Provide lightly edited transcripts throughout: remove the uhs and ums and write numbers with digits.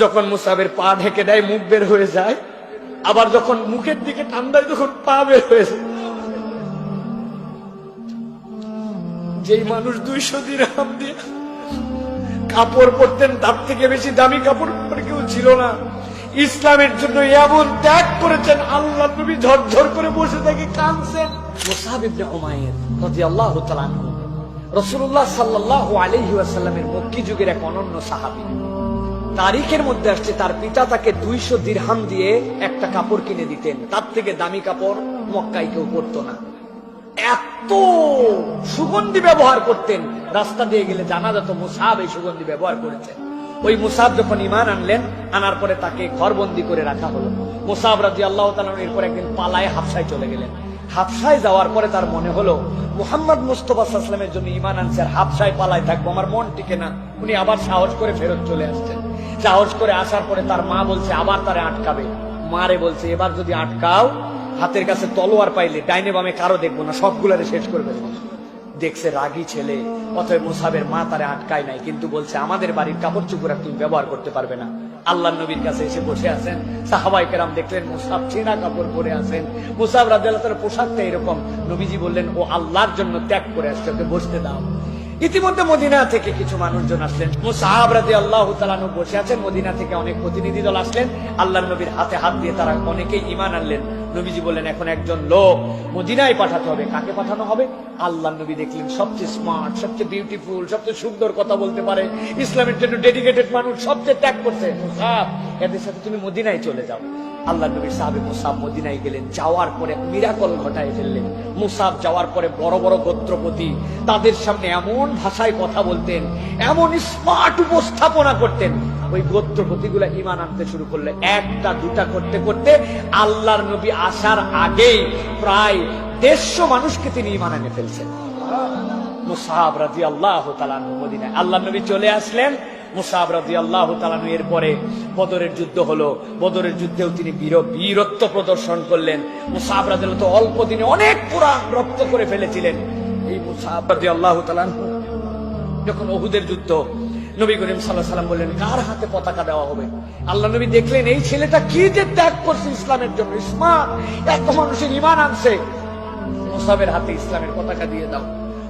যখন মুসাবের পা ঢেকে দেয় মুখ বের হয়ে যায়, আবার যখন মুখের দিকে টান দেয় তখন পা বের হয়ে যায়। যেই মানুষ 200 দিরহাম দিয়ে কাপড় পরতেন, তার থেকে বেশি দামি কাপড় পরে কেউ ছিল না। ইসলামের জন্য এমন ত্যাগ করেছেন, আল্লাহ নবী ঝরঝর করে বসে থেকে কাঁদছেন। মুসআব ইবনে উমাইর রাদিয়াল্লাহু তাআলা আনহু রাসূলুল্লাহ সাল্লাল্লাহু আলাইহি ওয়াসাল্লামের মক্কি যুগের এক অনন্য সাহাবী। তারিখের মধ্যে আসছে তার পিতা তাকে 200 দিরহাম দিয়ে একটা কাপড় কিনে দিতেন, তার থেকে দামি কাপড় মক্কায় কেউ পরতো না। এত সুগন্ধি ব্যবহার করতেন, রাস্তা দিয়ে গেলে জানা যেত মুসআব এই সুগন্ধি ব্যবহার করেছেন। ওই মুসআব যখন ঈমান আনলেন, আনার পরে তাকে ঘরবন্দি করে রাখা হলো। মুসআব রাদিয়াল্লাহু তাআলা এরপর একদিন পালায় হাবশায় চলে গেলেন। হাবশায় যাওয়ার পরে তার মনে হলো মুহাম্মদ মুস্তাফা সাল্লাল্লাহু আলাইহি ওয়াসাল্লামের জন্য ঈমান আনছে, আর হাবশায় পালায় থাকবো, আমার মন টিকে না। উনি আবার সাহস করে ফেরত চলে আসছেন। সাহস করে আসার পরে তার মা বলছে আবার তারে আটকাবে। মারে বলছে এবার যদি আটকাও, হাতের কাছে তলোয়ার পাইলে ডাইনে বামে কারো দেখবো না, সবগুলারে শেষ করে ফেলবো। দেখছে রাগী ছেলে, অতএব মুসআবের মা তারে আটকায় নাই, কিন্তু বলছে আমাদের বাড়ির কাপড় চোপড় তুমি ব্যবহার করতে পারবে না। আল্লাহর নবীর কাছে এসে বসে আছেন, সাহাবায়ে কেরাম দেখলেন মুসআব ছেঁড়া কাপড় পরে আছেন। মুসআব রাদিয়াল্লাহু তাআলার পোশাকটা এরকম। নবীজি বললেন ও আল্লাহর জন্য ত্যাগ করে আসছে, ওকে বসতে দাও। ইতিমধ্যে মদিনা থেকে কিছু মানুষজন আসলেন। মুসআব রাদিয়াল্লাহু তাআলা আনহু বসে আছেন, মদিনা থেকে অনেক প্রতিনিধি দল আসলেন। আল্লাহর নবীর হাতে হাত দিয়ে তারা অনেকেই ঈমান আনলেন। নবীজি বললেন এখন একজন লোক মদিনায় পাঠাতে হবে। কাকে পাঠানো হবে? আল্লাহর নবী দেখলেন সবচেয়ে স্মার্ট, সবচেয়ে বিউটিফুল, সবচেয়ে সুন্দর কথা বলতে পারে, ইসলামের জন্য ডেডিকেটেড মানুষ, সবচেয়ে ত্যাগ করছে। মুসআব, এদের সাথে তুমি মদিনায় চলে যাও। আল্লাহর নবী সাহাবী মুসআব মদিনায় গেলেন। যাওয়ার পরে মিরাকল ঘটায় ফেললেন। মুসআব যাওয়ার পরে বড় বড় গোত্রপতি তাদের সামনে এমন ভাষায় কথা বলতেন, এমন স্মার্ট উপস্থাপনা করতেন, ওই গোত্রপতিগুলা ঈমান আনতে শুরু করলে। একটা দুটা করতে করতে আল্লাহর নবী আসার আগেই প্রায় 150 মানুষকে তিনি ঈমান এনে ফেলছেন। মুসআব রাদিয়াল্লাহু তাআলা আনহু মদিনায়, আল্লাহর নবী চলে আসলেন। মুসআব রাদিয়াল্লাহু তাআলা এর পরে বদরের যুদ্ধ হলো। বদরের যুদ্ধেও তিনি বীরত্ব প্রদর্শন করলেন। মুসআব রাদিয়াল্লাহু অল্প দিনে অনেক পুরাণ রক্ত করে ফেলেছিলেন। এই মুসআব রাদিয়াল্লাহু তাআলা যখন উহুদের যুদ্ধ, নবী করিম সাল্লাল্লাহু আলাইহি ওয়াসাল্লাম বললেন কার হাতে পতাকা দেওয়া হবে? আল্লাহ নবী দেখলেন এই ছেলেটা কি যে ত্যাগ করছে ইসলামের জন্য, ইসলাম এত মানুষের ঈমান আনছে, মুসআবের হাতে ইসলামের পতাকা দিয়ে দাও।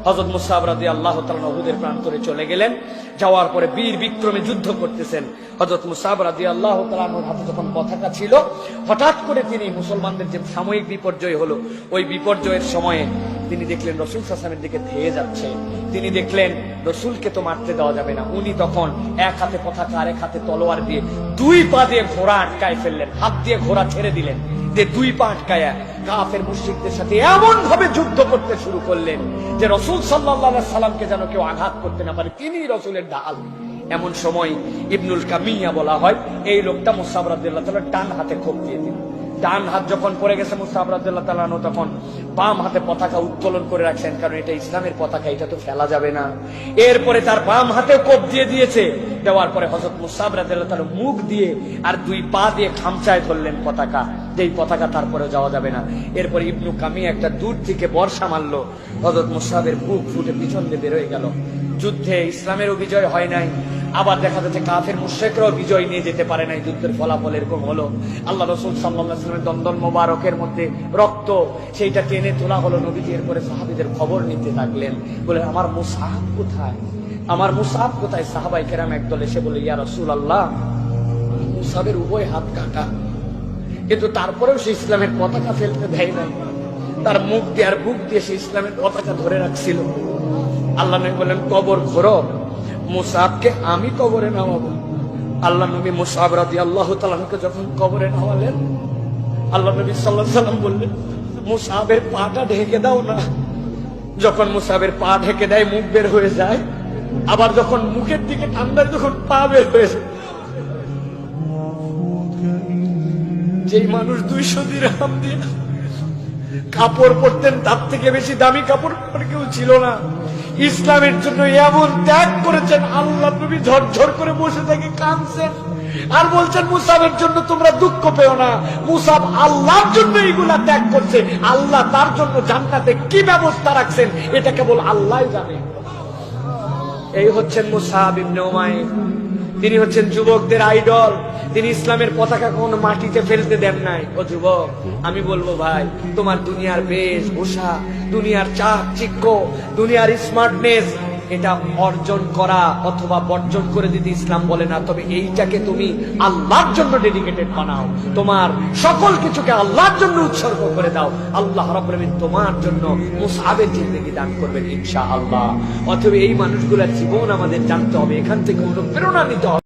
হযরত মুসআব রাদিয়াল্লাহু তাআলা উহুদের প্রান্তরে চলে গেলেন। যাওয়ার পরে বীর বিক্রমে যুদ্ধ করতেছেন। হযরত মুসআব রাদিয়াল্লাহু তাআলার হাতে যখন পতাকা ছিল, হঠাৎ করে তিনি মুসলমানদের যে সাময়িক বিপর্যয় হলো, ওই বিপর্যয়ের সময়ে তিনি দেখলেন রাসূল সাল্লাল্লাহু আলাইহি ওয়াসাল্লামের দিকে ধেয়ে যাচ্ছে। তিনি দেখলেন রাসূলকে তো মারতে দেওয়া যাবে না। উনি তখন এক হাতে পতাকা আর এক হাতে তলোয়ার দিয়ে 2 পা দিয়ে ঘোড়া আটকায় ফেললেন, হাত দিয়ে ঘোড়া ছেড়ে দিলেন, যে 2 পা আটকায়া কাফের মুশরিকদের সাথে এমন ভাবে যুদ্ধ করতে শুরু করলেন যে রাসূল সাল্লাল্লাহু আলাইহি সাল্লামকে যেন কেউ আঘাত করতে না পারে, তিনি রাসূলের ঢাল। এমন সময় ইবনুল কামিয়া বলা হয়, এই লোকটা মুসআব রাদিয়াল্লাহু তাআলা ডান হাতে খোপ দিয়ে দিল। ডান হাত যখন পড়ে গেছে মুসআব রাদিয়াল্লাহু তাআলা তখন বাম হাতে পতাকা উত্তোলন করে রাখছেন, কারণ এটা ইসলামের পতাকা, এটা তো ফেলা যাবে না। এরপরে তার বাম হাতে কোপ দিয়ে দিয়েছে। দেওয়ার পরে হযরত মুসআব রাদিয়াল্লাহু তাআলা মুখ দিয়ে আর 2 পা দিয়ে খামচায় ধরলেন পতাকা, যেই পতাকা তারপরে যাওয়া যাবে না। এরপরে ইবনু কামিয়া একটা দূর থেকে বর্ষা মারলো, হযরত মুসআবের বুক ফুটে পিছন দিয়ে বের হয়ে গেল। যুদ্ধে ইসলামেরও বিজয় হয় নাই, আবার দেখা যাচ্ছে কাফের মুশরিকরাও বিজয় নিয়ে যেতে পারে নাই। যুদ্ধের ফলাফল এরকম হলো। আল্লাহ রাসূল সাল্লাল্লাহু আলাইহি ওয়াসাল্লামের দন্দন মোবারকের মধ্যে রক্ত, সেইটা টেনে তোলা হলো। নবীজি এরপরে সাহাবীদের খবর নিতে লাগলেন, বলে আমার মুসআব কোথায়, আমার মুসআব কোথায়? সাহাবায়ে কেরাম একদল এসে বলে ইয়া রাসূলুল্লাহ, মুসআবের উভয় হাত কাটা, কিন্তু তারপরেও সে ইসলামের পতাকা ফেলতে দেয় নাই। তার মুখ দিয়ে আর বুক দিয়ে সে ইসলামের পতাকা ধরে রাখছিল। আল্লাহ নবী বললেন কবর খোঁড়ো, মুসআবকে আমি কবরে নামাবো। আল্লাহ নবী মুসআব রাদিয়াল্লাহু তাআলাকে যখন কবরে নামালেন, আল্লাহ নবী সাল্লাল্লাহু আলাইহি ওয়াসাল্লাম বললেন মুসআবের পাটা ঢেকে দাও না। যখন মুসআবের পা ঢেকে দেয় মুখ বের হয়ে যায়, আবার যখন মুখের দিকে টান দেয় তখন পা বের হয়ে যায়। যেই মানুষ 200 দিরহাম দিয়ে কাপড় পরতেন, তার থেকে বেশি দামি কাপড় পরে কেউ ছিল না। ইসলামের জন্য এমন ত্যাগ করেছেন, আল্লাহ নবী ঝরঝর করে বসে থেকে কাঁদছেন আর বলছেন মুসআবের জন্য তোমরা দুঃখ পেও না, মুসআব আল্লাহর জন্য এইগুলা ত্যাগ করছে, আল্লাহ তার জন্য জান্নাতে কি ব্যবস্থা রাখছেন এটা কেবল আল্লাহই জানে। এই হচ্ছেন মুসআব ইবনে উমাইর। তিনি হচ্ছেন যুবকদের আইডল। তিনি ইসলামের পতাকা কখনো মাটিতে ফেলতে দেন নাই। ও যুবক, আমি বলবো ভাই, তোমার দুনিয়ার বেশভূষা, দুনিয়ার চাকচিক্য, দুনিয়ার স্মার্টনেস, এটা অর্জন করা অথবা বর্জন করে দিতে ইসলাম বলে না। তবে এইটাকে তুমি আল্লাহর জন্য ডেডিকেটেড বানাও, তোমার সকল কিছুকে আল্লাহর জন্য উৎসর্গ করে দাও। আল্লাহ রাব্বুল আলামিন তোমার জন্য মুসআবের জিন্দেগি দান করবেন ইনশাআল্লাহ। অথবা এই মানুষগুলোর জীবন আমাদের জানতে হবে, এখান থেকে অনুপ্রেরণা নিতে হবে।